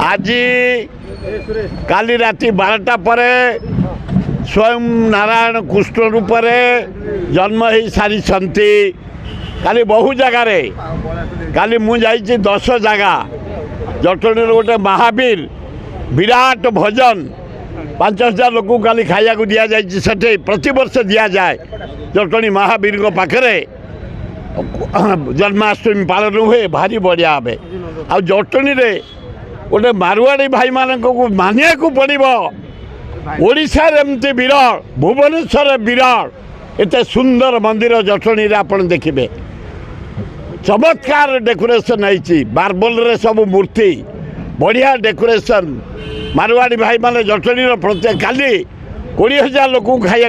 आज काली राति 12टा पर स्वयं नारायण कृष्ण रूप जन्म हो सारी काली बहु जगार काली मुझे 10 जगह जटणी गोटे महावीर विराट भजन 5000 लोक काली खाया दि जाए प्रति वर्ष दि जाए जटणी महावीर पाखे जन्माष्टमी पालन हुए भारी बढ़िया हे आ जटणी गोटे मारवाड़ी भाई मान को मानिया को पड़ो ओडिशा एमती विरल भुवनेश्वर विरल एत सुंदर मंदिर जटणी आप देखिए चमत्कार डेकोरेशन है मार्बल रे सब मूर्ति बढ़िया डेकोरेशन मारवाड़ी भाई माने जटणी प्रत्येक काली 20,000 लोक खाया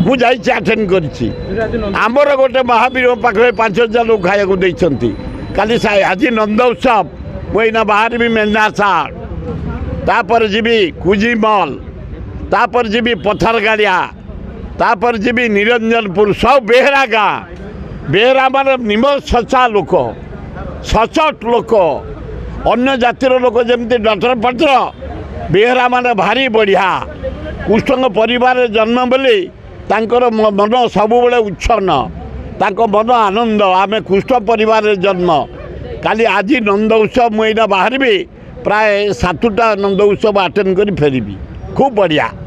मुझे अटेंड करमर गोटे महावीर पाखे 5,000 लोक खाया काली आज नंद उत्सव मुझे बाहर भी मेन्नासाड़ तापर जीवी कुजी मल तापर जीवी पथर गाड़िया तापर जीवी निरंजनपुर सब बेहरा गाँ बेहरा मान निम सचा लोक सचट लोक अन्य जातिर लोक जमी डटर पटर बेहरा मान भारी बढ़िया कृष्ण परिवार जन्म बोली तांकर मन सब बड़े उच्छन्न तांको मन आनंद आमे कृष्ण परिवार जन्म काली आज नंद उत्सव मुझे बाहर भी प्राय 7टा नंद उत्सव अटेंड कर फेरबी खूब बढ़िया।